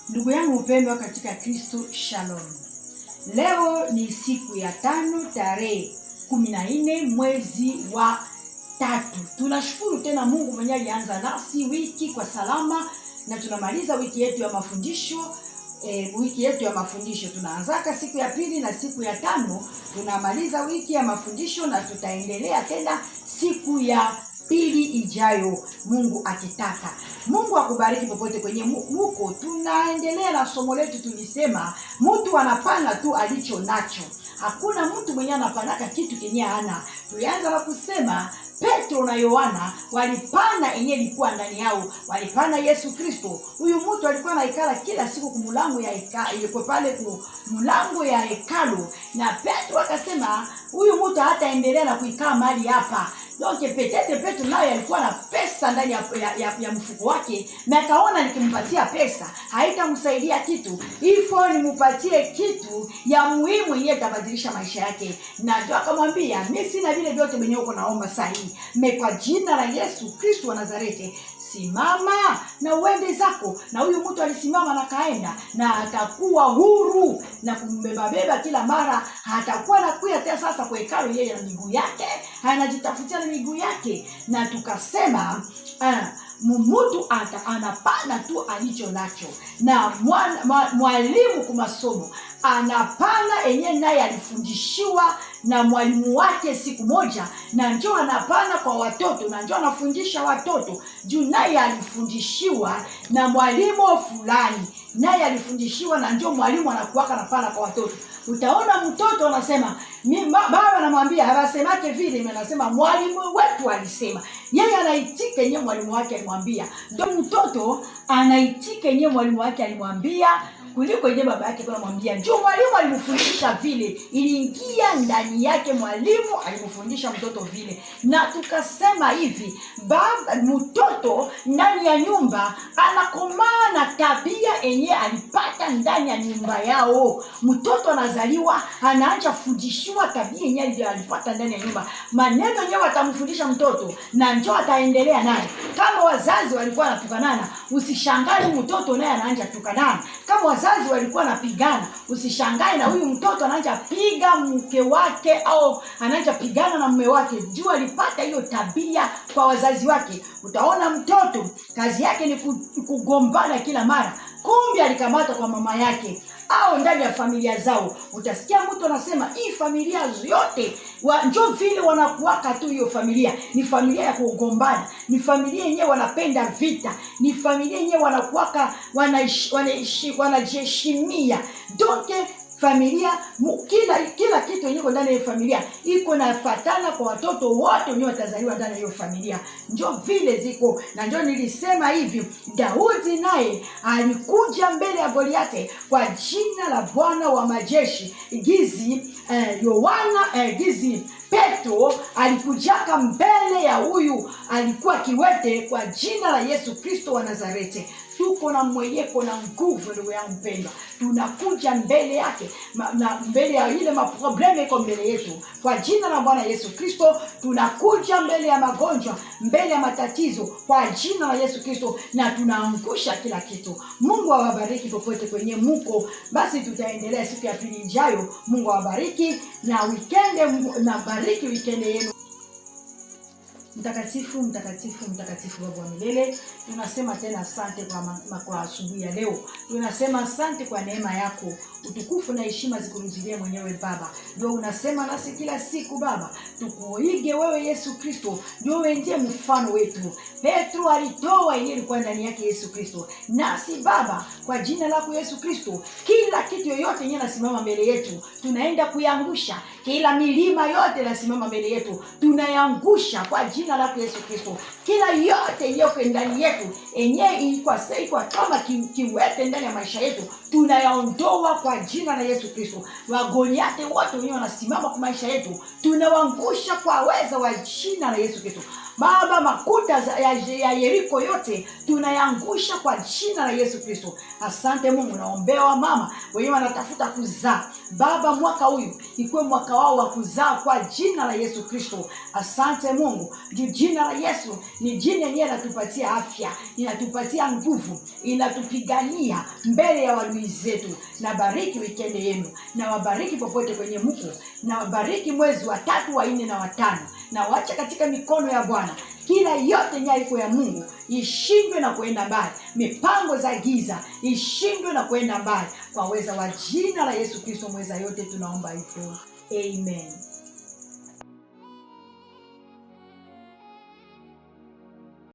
Ndugu yangu mpendwa katika Kristo, Shalom. Leo ni siku ya 5 tarehe 14 mwezi wa 3. Tunashukuru tena Mungu mwenye alianza nasi wiki kwa salama na tunamaliza wiki yetu ya mafundisho. Wiki yetu ya mafundisho tunaanzaka siku ya 2 na siku ya 5 tunamaliza wiki ya mafundisho na tutaendelea tena siku ya 2 ijayo, Mungu akitaka. Mungu akubariki popote kwenye muko. Tunaendelea na somo letu. Tulisema mtu anapana tu alicho nacho. Hakuna mtu mwenye anapanaka kitu kenye hana. Tulianza na kusema Petro na Yohana walipana yenye ilikuwa ndani yao, walipana Yesu Kristo. Huyu mtu alikuwa anaikala kila siku kumulango ya hekalu, yuko pale kumulango ya hekalu, na Petro akasema huyu mtu hataendelea na kuikaa mali hapa. Donc Petro naye alikuwa na pesa ndani ya mfuko wake, na akaona nikimpatia pesa haitamsaidia kitu, ifo nimupatie kitu ya muhimu yenye itabadilisha maisha yake. Na ndio akamwambia, mimi sina vile vyote mwenye uko naomba sahihi, kwa jina la Yesu Kristo wa Nazareti simama na uende zako. Na huyu mtu alisimama na kaenda, na atakuwa huru na kumbeba kila mara. Hatakuwa na kuya tena sasa kwa hekalu yeye na miguu yake, anajitafutia na miguu yake. Na tukasema mtu anapana tu alicho nacho, na mwalimu kwa masomo anapana enye naye alifundishiwa na mwalimu wake siku moja, na njoo anapana kwa watoto, na njoo anafundisha watoto juu naye alifundishiwa na mwalimu fulani, naye alifundishiwa na njoo mwalimu anakuwaka anapana kwa watoto. Utaona mtoto anasema baba anamwambia hawasemake vile, mimi nasema mwalimu wetu alisema. Yeye anaitika yenyewe mwalimu wake alimwambia. Ndio mtoto anaitika yenyewe mwalimu wake alimwambia kuliko yenyewe baba yake anamwambia. Ndio mwalimu alimfundisha vile, iliingia ndani yake, mwalimu alimfundisha mtoto vile. Na tukasema hivi, baba mtoto ndani ya nyumba anakomaa na tabia yenyewe alipata ndani ya nyumba yao. Mtoto anazaliwa anaanza fundishwa tabia yenyewe alipata ndani ya nyumba. Maneno yenyewe atamfundisha mtoto na njoo ataendelea naye. Kama wazazi walikuwa wanatukanana, usishangae mtoto naye anaanza tukanana. Kama wazazi walikuwa wanapigana, usishangae na huyu mtoto anaanza piga mke wake au anaanza pigana na mume wake. Jua alipata hiyo tabia kwa wazazi wake. Utaona mtoto kazi yake ni kugombana kila mara, kumbe alikamata kwa mama yake au ndani ya familia zao. Utasikia mtu anasema hii familia yote njoo vile wanakuwaka tu, hiyo familia ni familia ya kugombana, ni familia yenyewe wanapenda vita, ni familia yenyewe wanakuwaka wanajiheshimia. Donc familia kila kitu yenyewe ndani ya familia iko nafatana kwa watoto wote wenyewe watazaliwa ndani ya hiyo familia. Njoo vile ziko. Na njoo nilisema hivi, Daudi naye alikuja mbele ya Goliathi kwa jina la Bwana wa majeshi. Gizi Petro alikujaka mbele ya huyu alikuwa kiwete kwa jina la Yesu Kristo wa Nazareti. Tuko na mweyeko na nguvu, ndugu yangu mpendwa. Tunakuja mbele yake na mbele ya ile maprobleme iko mbele yetu kwa jina la Bwana Yesu Kristo. Tunakuja mbele ya magonjwa, mbele ya matatizo kwa jina la Yesu Kristo, na tunaangusha kila kitu. Mungu awabariki popote kwenye muko. Basi tutaendelea siku ya 2 ijayo. Mungu awabariki na na bariki weekend yenu. Mtakatifu, mtakatifu, mtakatifu Baba wa milele, tunasema tena asante kwa asubuhi ya leo. Tunasema asante kwa neema yako. Utukufu na heshima zikurudilie mwenyewe Baba. Ndio unasema nasi kila siku Baba, tukuige wewe Yesu Kristo. Ndio wewe ndiye mfano wetu. Petro alitoa ile ilikuwa ndani yake Yesu Kristo. Nasi Baba, kwa jina lako Yesu Kristo, kila kitu yoyote yenye nasimama mbele yetu tunaenda kuiangusha. Kila milima yote nasimama mbele yetu tunayangusha kwa jina lako Yesu Kristo. Kila yote iliyoko ndani yetu yenyewe ilikuwa kama kiwete ndani ya maisha yetu tunayaondoa kwa jina la Yesu Kristo. Wagoliathi wote wenyewe wanasimama kwa maisha yetu tunawaangusha kwa uwezo wa jina la Yesu Kristo. Baba, makuta ya Yeriko yote tunayangusha kwa jina la Yesu Kristo. Asante Mungu. Naombea wamama wenyewe wanatafuta kuzaa. Baba, mwaka huyu ikuwe mwaka wao wa kuzaa kwa jina la Yesu Kristo. Asante Mungu. Jina la Yesu ni jina yenyewe inatupatia afya, inatupatia nguvu, inatupigania mbele ya adui zetu. Na bariki weekend yenu, na wabariki popote kwenye mko, na wabariki mwezi wa 3, wa 4 na wa 5, na wacha katika mikono ya Bwana kila yote nyaiko ya Mungu ishindwe na kuenda mbali. Mipango za giza ishindwe na kuenda mbali, kwa uweza wa jina la Yesu Kristo mweza yote tunaomba hivyo. Amen.